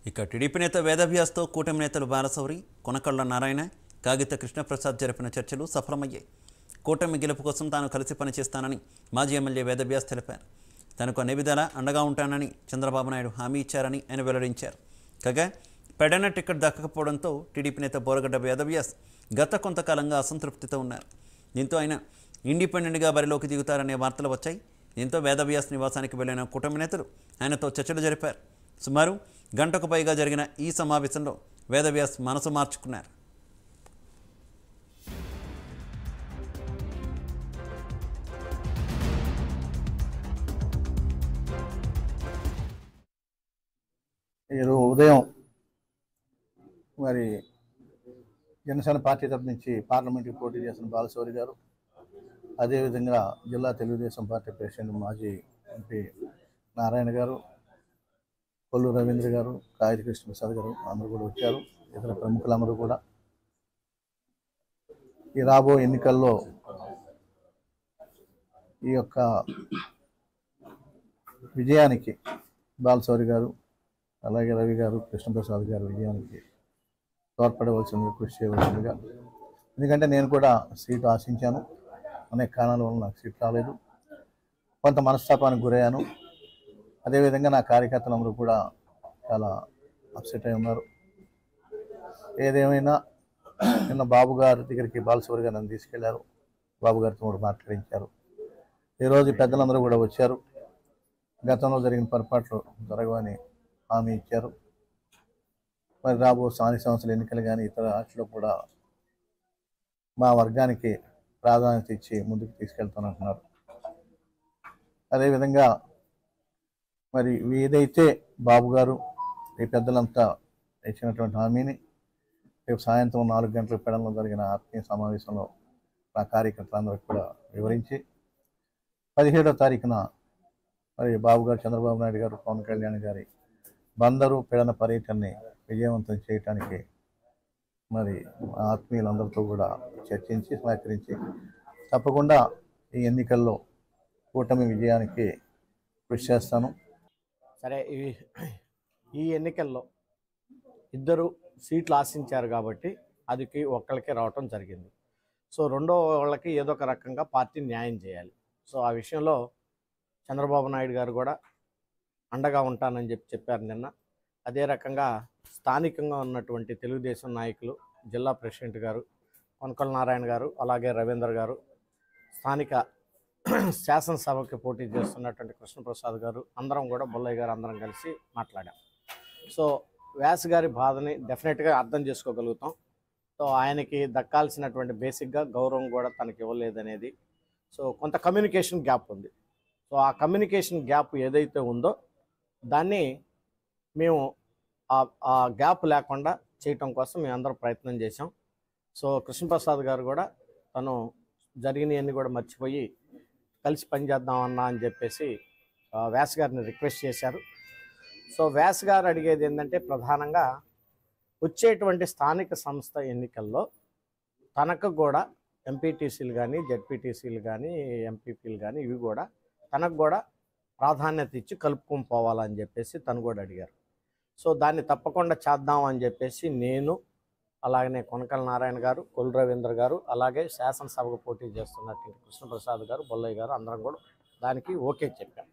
ఇక టీడీపీ నేత వేదవ్యాస్తో కూటమి నేతలు బాలశౌరి, కొనకళ్ళ నారాయణ, కాగిత కృష్ణప్రసాద్ జరిపిన చర్చలు సఫలమయ్యాయి. కూటమి గెలుపు కోసం తాను కలిసి పనిచేస్తానని మాజీ ఎమ్మెల్యే వేదవ్యాస్ తెలిపారు. తనకు అన్ని విధాలా అండగా ఉంటానని చంద్రబాబు నాయుడు హామీ ఇచ్చారని ఆయన వెల్లడించారు. కాగా పెడన టికెట్ దక్కకపోవడంతో టీడీపీ నేత బోరగడ్డ వేదవ్యాస్ గత కొంతకాలంగా అసంతృప్తితో ఉన్నారు. దీంతో ఆయన ఇండిపెండెంట్గా బరిలోకి దిగుతారనే వార్తలు వచ్చాయి. దీంతో వేదవ్యాస్ నివాసానికి వెళ్లిన కూటమి నేతలు ఆయనతో చర్చలు జరిపారు. సుమారు గంటకు పైగా జరిగిన ఈ సమావేశంలో వేదవ్యాస్ మనసు మార్చుకున్నారు. ఈరోజు ఉదయం మరి జనసేన పార్టీ తరపు నుంచి పార్లమెంట్కి పోటీ చేసిన బాలశౌరి గారు, అదేవిధంగా జిల్లా తెలుగుదేశం పార్టీ ప్రెసిడెంట్ మాజీ ఎంపీ నారాయణ గారు, కొల్లు రవీంద్ర గారు, కాగిత కృష్ణప్రసాద్ గారు అందరూ కూడా వచ్చారు. ఇతర ప్రముఖులందరూ కూడా ఈ రాబో ఎన్నికల్లో ఈ యొక్క విజయానికి బాలశౌరి గారు, అలాగే రవి గారు, కృష్ణప్రసాద్ గారు విజయానికి తోడ్పడవలసిందిగా, కృషి చేయవలసిందిగా. ఎందుకంటే నేను కూడా సీటు ఆశించాను, అనేక కారణాల వల్ల నాకు సీట్ రాలేదు, కొంత మనస్తాపానికి గురయ్యాను. అదేవిధంగా నా కార్యకర్తలందరూ కూడా చాలా అప్సెట్ అయి ఉన్నారు. ఏదేమైనా నిన్న బాబు గారి దగ్గరికి బాలశౌరి గారు నన్ను తీసుకెళ్లారు, బాబు గారితో కూడా మాట్లాడించారు. ఈరోజు పెద్దలందరూ కూడా వచ్చారు. గతంలో జరిగిన పొరపాట్లు జరగవని హామీ ఇచ్చారు. మరి రాబో స్థానిక సంస్థల ఎన్నికలు కానీ ఇతర వాటిలో కూడా మా వర్గానికి ప్రాధాన్యత ఇచ్చి ముందుకు తీసుకెళ్తానంటున్నారు. అదేవిధంగా మరి ఏదైతే బాబు గారు ఈ పెద్దలంతా ఇచ్చినటువంటి హామీని రేపు సాయంత్రం 4 గంటల పెడల్లో జరిగిన ఆత్మీయ సమావేశంలో నా కార్యకర్తలందరికీ కూడా వివరించి 17వ తారీఖున మరి బాబు గారు, చంద్రబాబు నాయుడు గారు, పవన్ కళ్యాణ్ గారి బందరు పెడన పర్యటనని విజయవంతం చేయడానికి మరి ఆత్మీయులందరితో కూడా చర్చించి సహకరించి తప్పకుండా ఈ ఎన్నికల్లో కూటమి విజయానికి కృషి చేస్తాను. సరే, ఈ ఎన్నికల్లో ఇద్దరు సీట్లు ఆశించారు కాబట్టి అది ఒక్కళ్ళకే రావటం జరిగింది. సో రెండో వాళ్ళకి ఏదో ఒక రకంగా పార్టీ న్యాయం చేయాలి. సో ఆ విషయంలో చంద్రబాబు నాయుడు గారు కూడా అండగా ఉంటానని చెప్పారు నిన్న. అదే రకంగా స్థానికంగా ఉన్నటువంటి తెలుగుదేశం నాయకులు, జిల్లా ప్రెసిడెంట్ గారు, కొనకళ్ళ నారాయణ గారు, అలాగే రవీంద్ర గారు, స్థానిక శాసనసభకి పోటీ చేస్తున్నటువంటి కృష్ణప్రసాద్ గారు, అందరం కూడా బొల్లయ్య గారు అందరం కలిసి మాట్లాడాం. సో వ్యాస్ గారి బాధని డెఫినెట్గా అర్థం చేసుకోగలుగుతాం. సో ఆయనకి దక్కాల్సినటువంటి బేసిక్గా గౌరవం కూడా తనకి ఇవ్వలేదనేది. సో కొంత కమ్యూనికేషన్ గ్యాప్ ఉంది. సో ఆ కమ్యూనికేషన్ గ్యాప్ ఏదైతే ఉందో దాన్ని మేము ఆ గ్యాప్ లేకుండా చేయటం కోసం మేము అందరం ప్రయత్నం చేసాం. సో కృష్ణప్రసాద్ గారు కూడా తను జరిగినవన్నీ కూడా మర్చిపోయి కలిసి పనిచేద్దామన్నా అని చెప్పేసి వ్యాస్ గారిని రిక్వెస్ట్ చేశారు. సో వ్యాస్ గారు అడిగేది ఏంటంటే ప్రధానంగా వచ్చేటువంటి స్థానిక సంస్థ ఎన్నికల్లో తనకు కూడా ఎంపీటీసీలు కానీ, జెడ్పీటీసీలు కానీ, ఎంపీపీలు కానీ ఇవి కూడా తనకు కూడా ప్రాధాన్యత ఇచ్చి కలుపుకొని పోవాలని చెప్పేసి తను కూడా అడిగారు. సో దాన్ని తప్పకుండా చేద్దాం అని చెప్పేసి నేను, అలాగనే కొనకళ్ళ నారాయణ గారు, కొల్లు రవీంద్ర గారు, అలాగే శాసనసభకు పోటీ చేస్తున్నటువంటి కృష్ణప్రసాద్ గారు, బొల్లయ్య గారు అందరం కూడా దానికి ఓకే చెప్పాం.